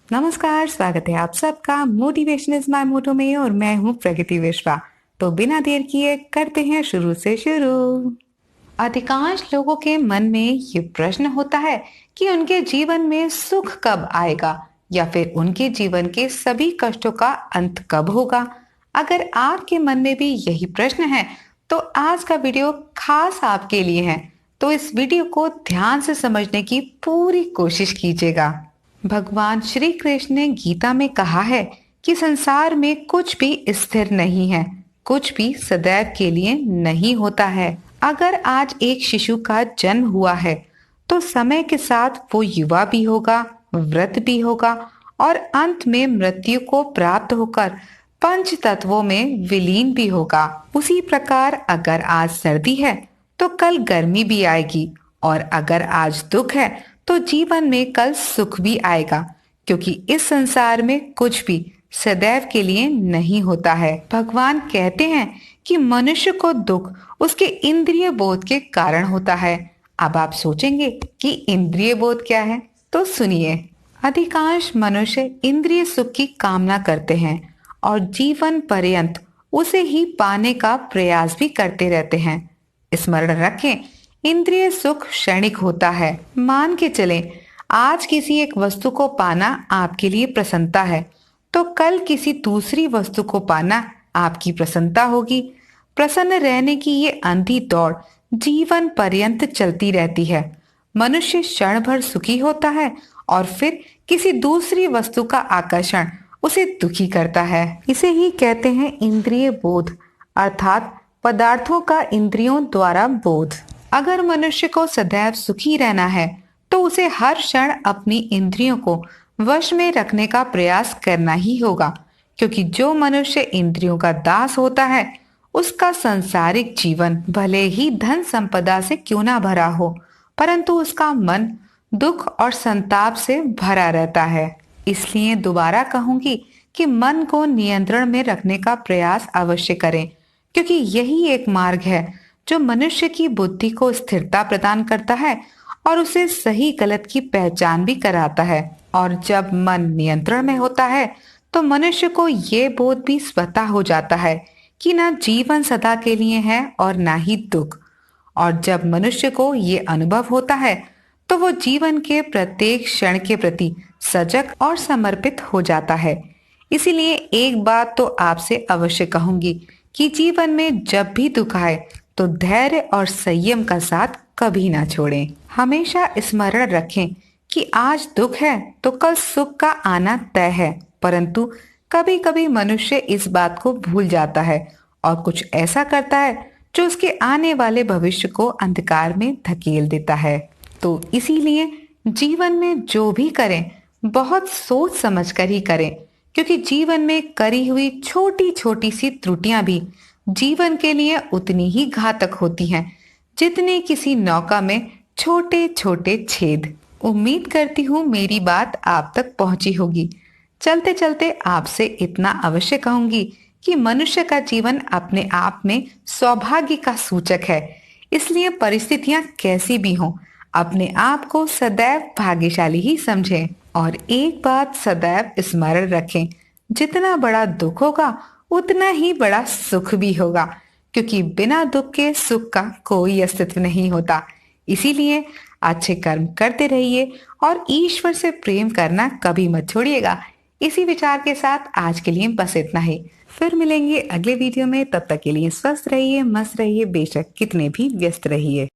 नमस्कार, स्वागत है आप सबका मोटिवेशन इज माय मोटो में और मैं हूँ प्रगति विश्वा। तो बिना देर किए करते हैं शुरू से शुरू। अधिकांश लोगों के मन में ये प्रश्न होता है कि उनके जीवन में सुख कब आएगा या फिर उनके जीवन के सभी कष्टों का अंत कब होगा। अगर आपके मन में भी यही प्रश्न है तो आज का वीडियो खास आपके लिए है। तो इस वीडियो को ध्यान से समझने की पूरी कोशिश कीजिएगा। भगवान श्री कृष्ण ने गीता में कहा है कि संसार में कुछ भी स्थिर नहीं है, कुछ भी सदैव के लिए नहीं होता है। अगर आज एक शिशु का जन्म हुआ है तो समय के साथ वो युवा भी होगा, वृद्ध भी होगा और अंत में मृत्यु को प्राप्त होकर पंच तत्वों में विलीन भी होगा। उसी प्रकार अगर आज सर्दी है तो कल गर्मी भी आएगी और अगर आज दुख है तो जीवन में कल सुख भी आएगा, क्योंकि इस संसार में कुछ भी सदैव के लिए नहीं होता है। भगवान कहते हैं कि मनुष्य को दुख उसके इंद्रिय बोध के कारण होता है। अब आप सोचेंगे कि इंद्रिय बोध क्या है, तो सुनिए। अधिकांश मनुष्य इंद्रिय सुख की कामना करते हैं और जीवन पर्यंत उसे ही पाने का प्रयास भी करते रहते हैं। स्मरण रखें, इंद्रिय सुख क्षणिक होता है। मान के चलें, आज किसी एक वस्तु को पाना आपके लिए प्रसन्नता है तो कल किसी दूसरी वस्तु को पाना आपकी प्रसन्नता होगी। प्रसन्न रहने की ये अंधी दौड़ जीवन पर्यंत चलती रहती है। मनुष्य क्षण भर सुखी होता है और फिर किसी दूसरी वस्तु का आकर्षण उसे दुखी करता है। इसे ही कहते हैं इंद्रिय बोध, अर्थात पदार्थों का इंद्रियों द्वारा बोध। अगर मनुष्य को सदैव सुखी रहना है तो उसे हर क्षण अपनी इंद्रियों को वश में रखने का प्रयास करना ही होगा, क्योंकि जो मनुष्य इंद्रियों का दास होता है उसका सांसारिक जीवन भले ही धन संपदा से क्यों ना भरा हो, परंतु उसका मन दुख और संताप से भरा रहता है। इसलिए दोबारा कहूंगी कि मन को नियंत्रण में रखने का प्रयास अवश्य करें, क्योंकि यही एक मार्ग है जो मनुष्य की बुद्धि को स्थिरता प्रदान करता है और उसे सही गलत की पहचान भी कराता है। और जब मन नियंत्रण में होता है तो मनुष्य को ये बोध भी स्वतः हो जाता है कि ना जीवन सदा के लिए है और ना ही दुख। और जब मनुष्य को ये अनुभव होता है तो वो जीवन के प्रत्येक क्षण के प्रति सजग और समर्पित हो जाता है। इसीलिए एक बात तो आपसे अवश्य कहूंगी कि जीवन में जब भी दुख आए तो धैर्य और संयम का साथ कभी ना छोड़ें। हमेशा स्मरण रखें कि आज दुख है तो कल सुख का आना तय है, परंतु कभी कभी मनुष्य इस बात को भूल जाता है और कुछ ऐसा करता है जो उसके आने वाले भविष्य को अंधकार में धकेल देता है। तो इसीलिए जीवन में जो भी करें बहुत सोच समझ कर ही करें, क्योंकि जीवन में करी हुई छोटी छोटी सी त्रुटियां भी जीवन के लिए उतनी ही घातक होती हैं जितने किसी नौका में छोटे छोटे छेद। उम्मीद करती हूँ मेरी बात आप तक पहुंची होगी। चलते चलते आपसे इतना अवश्य कहूंगी कि मनुष्य का जीवन अपने आप में सौभाग्य का सूचक है। इसलिए परिस्थितियां कैसी भी हों, अपने आप को सदैव भाग्यशाली ही समझें और एक बात सदैव स्मरण रखें, जितना बड़ा दुख होगा उतना ही बड़ा सुख भी होगा, क्योंकि बिना दुख के सुख का कोई अस्तित्व नहीं होता। इसीलिए अच्छे कर्म करते रहिए और ईश्वर से प्रेम करना कभी मत छोड़िएगा। इसी विचार के साथ आज के लिए बस इतना ही। फिर मिलेंगे अगले वीडियो में। तब तक के लिए स्वस्थ रहिए, मस्त रहिए, बेशक कितने भी व्यस्त रहिए।